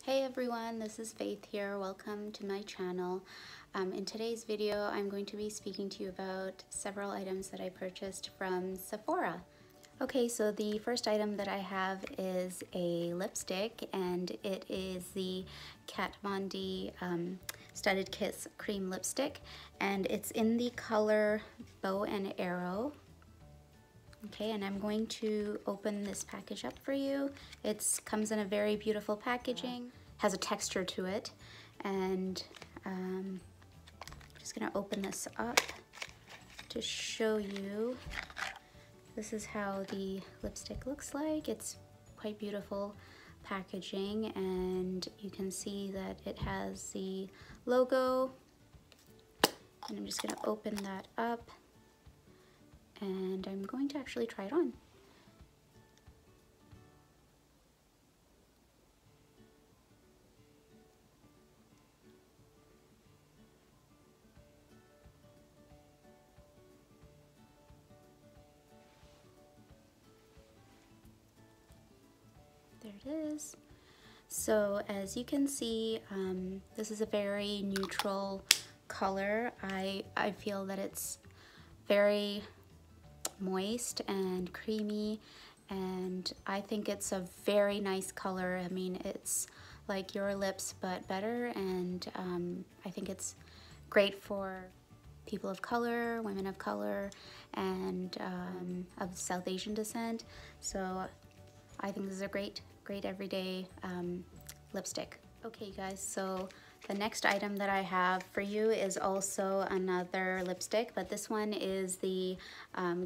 Hey everyone, this is Faith here. Welcome to my channel. In today's video, I'm going to be speaking to you about several items that I purchased from Sephora. Okay, so the first item that I have is a lipstick, and it is the Kat Von D Studded Kiss Cream Lipstick, and it's in the color Bow and Arrow. Okay, and I'm going to open this package up for you. It comes in a very beautiful packaging, has a texture to it, and I'm just gonna open this up to show you. This is how the lipstick looks like. It's quite beautiful packaging, and you can see that it has the logo, and I'm just gonna open that up. And I'm going to actually try it on. There it is. So as you can see, this is a very neutral color. I feel that it's very moist and creamy, and I think it's a very nice color. I mean, it's like your lips but better, and I think it's great for people of color, women of color, and of South Asian descent. So I think this is a great everyday lipstick. Okay guys, so the next item that I have for you is also another lipstick, but this one is the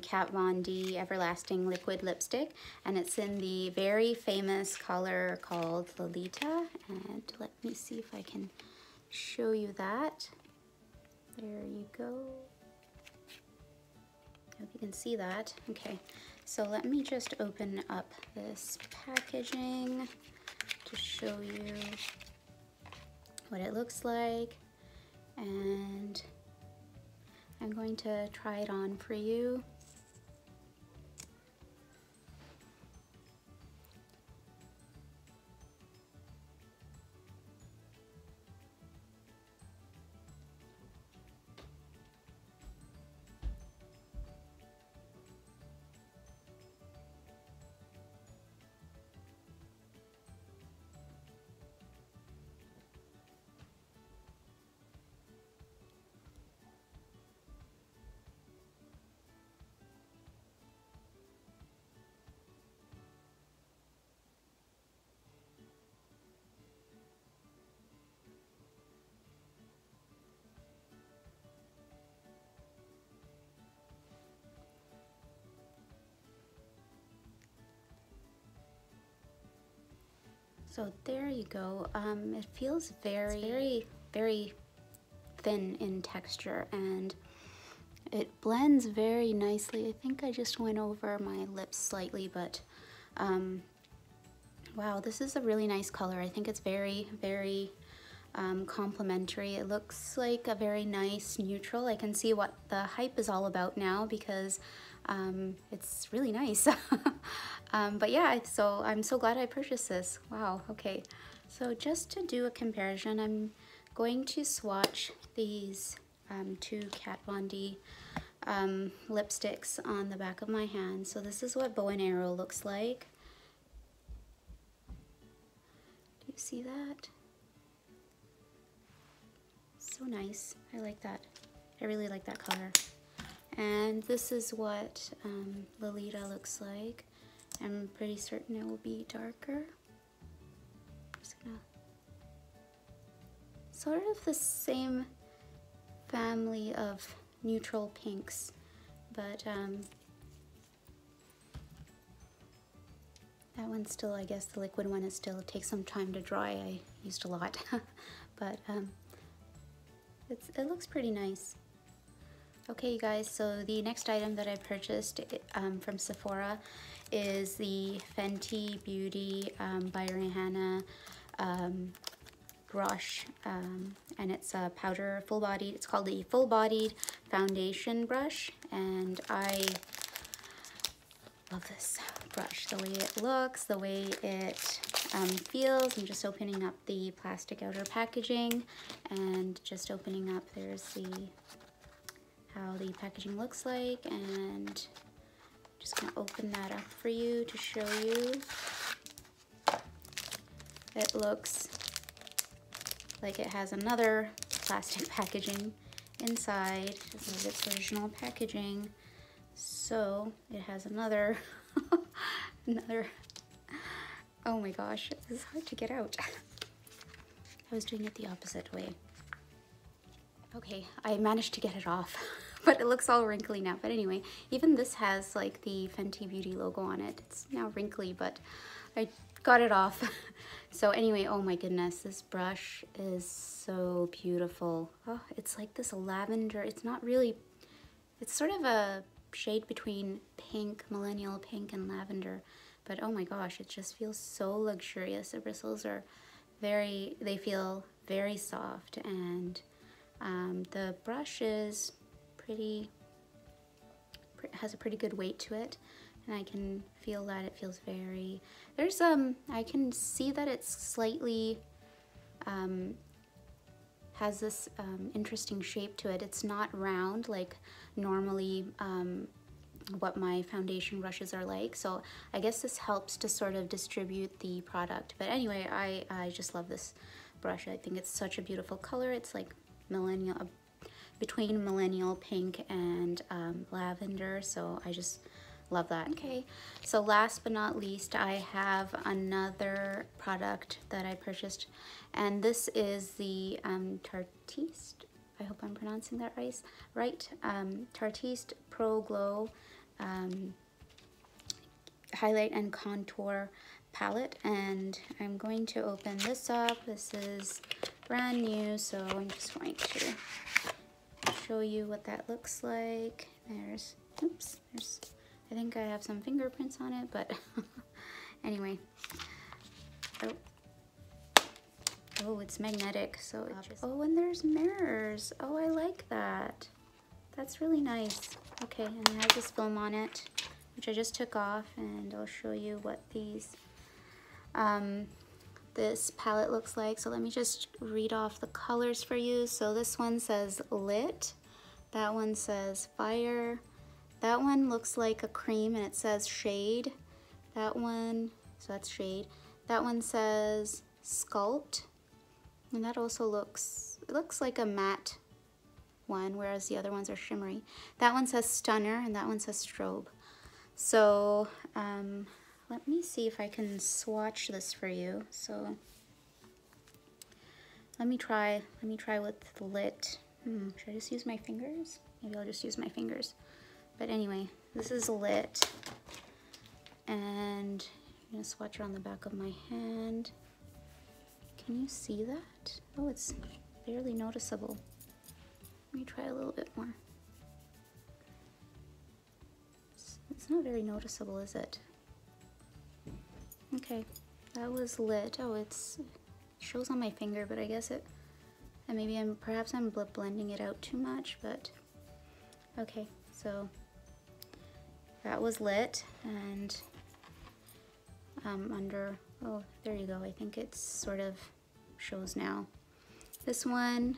Kat Von D Everlasting Liquid Lipstick, and it's in the very famous color called Lolita. And let me see if I can show you that. There you go. I hope you can see that. Okay, so let me just open up this packaging to show you what it looks like, and I'm going to try it on for you. So there you go. It feels very thin in texture, and it blends very nicely. I think I just went over my lips slightly, but wow, this is a really nice color. I think it's very complementary. It looks like a very nice neutral. I can see what the hype is all about now, because it's really nice. But yeah, so I'm so glad I purchased this. Wow, okay. So just to do a comparison, I'm going to swatch these two Kat Von D lipsticks on the back of my hand. So this is what Bow and Arrow looks like. Do you see that? So nice. I like that. I really like that color. And this is what Lolita looks like. I'm pretty certain it will be darker. Just gonna, sort of the same family of neutral pinks, but that one's still, I guess the liquid one is still, it takes some time to dry. I used a lot, but it looks pretty nice. Okay, you guys, so the next item that I purchased from Sephora is the Fenty Beauty by Rihanna brush, and it's a powder full-bodied, it's called the full-bodied foundation brush, and I love this brush, the way it looks, the way it feels. I'm just opening up the plastic outer packaging and just opening up, there's how the packaging looks like, and just gonna open that up for you to show you. It looks like it has another plastic packaging inside of its original packaging. So it has another, oh my gosh, this is hard to get out. I was doing it the opposite way. Okay, I managed to get it off, but it looks all wrinkly now. But anyway, even this has like the Fenty Beauty logo on it. It's now wrinkly, but I got it off. So anyway, oh my goodness, this brush is so beautiful. Oh, it's like this lavender. It's not really, it's sort of a shade between pink, millennial pink, and lavender. But oh my gosh, it just feels so luxurious. The bristles are they feel very soft, and the brush is has a pretty good weight to it, and I can feel that it feels very, there's I can see that it's slightly has this interesting shape to it. It's not round like normally what my foundation brushes are like, so I guess this helps to sort of distribute the product. But anyway, I just love this brush. I think it's such a beautiful color. It's like millennial, between millennial pink and lavender, so I just love that. Okay, so last but not least, I have another product that I purchased, and this is the Tarteist, I hope I'm pronouncing that right, Tarteist Pro Glow Highlight and Contour Palette, and I'm going to open this up. This is brand new, so I'm just going to show you what that looks like. There's, oops, I think I have some fingerprints on it, but anyway. Oh, it's magnetic, so it just, oh, and there's mirrors. Oh, I like that. That's really nice. Okay, and it has this film on it, which I just took off, and I'll show you what this palette looks like. So let me just read off the colors for you. So this one says Lit, that one says Fire, that one looks like a cream and it says Shade, that one, so that's Shade, that one says Sculpt, and that also looks, it looks like a matte one, whereas the other ones are shimmery. That one says Stunner, and that one says Strobe. So let me see if I can swatch this for you. So let me try with Lit. Should I just use my fingers? Maybe I'll just use my fingers. But anyway, this is Lit, and I'm gonna swatch it on the back of my hand. Can you see that? Oh, it's barely noticeable. Let me try a little bit more. It's not very noticeable, is it? Okay, that was Lit. Oh, it shows on my finger, but I guess it, and maybe perhaps I'm blending it out too much, but okay, so that was Lit, and under, oh, there you go. I think it's sort of shows now. This one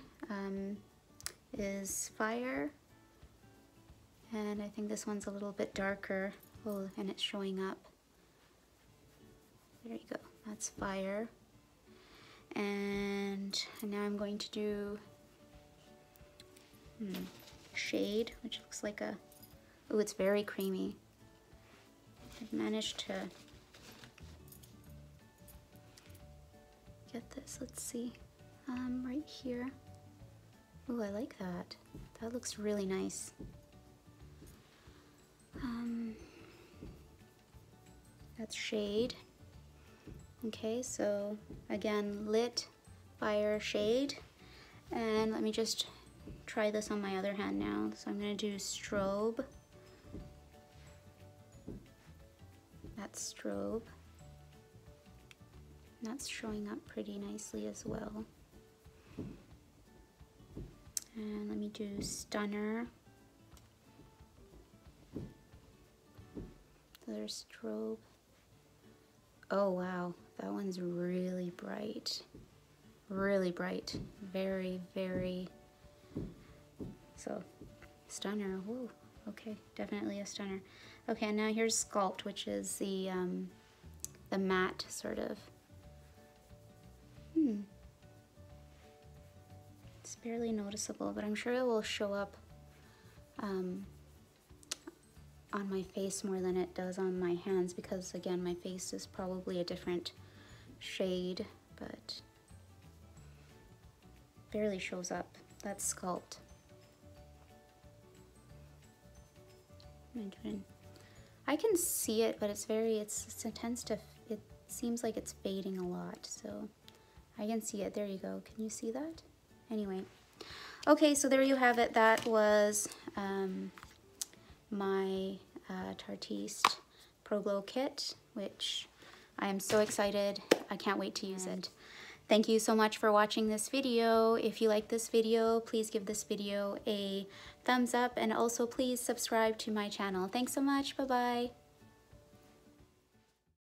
is Fire, and I think this one's a little bit darker. Oh, and it's showing up. There you go, that's Fire. And now I'm going to do Shade, which looks like a, oh, it's very creamy. I've managed to get this, let's see, right here. Oh, I like that. That looks really nice. That's Shade. Okay, so again, Lit, Fire, Shade. And let me just try this on my other hand now. So I'm gonna do Strobe. That's Strobe. That's showing up pretty nicely as well. And let me do Stunner. So there's Strobe. Oh wow, That one's really bright. Really bright. Very, very... So, stunner. Woo. Okay, definitely a stunner. Okay, and now here's Sculpt, which is the matte sort of. It's barely noticeable, but I'm sure it will show up on my face more than it does on my hands, because again, my face is probably a different shade, but barely shows up. That's Sculpt. I can see it, but it seems like it's fading a lot, so I can see it. There you go. Can you see that? Anyway, okay, so there you have it. That was my Tarteist Pro Glow Kit, which I am so excited. I can't wait to use it. Thank you so much for watching this video. If you like this video, please give this video a thumbs up, and also please subscribe to my channel. Thanks so much. Bye-bye.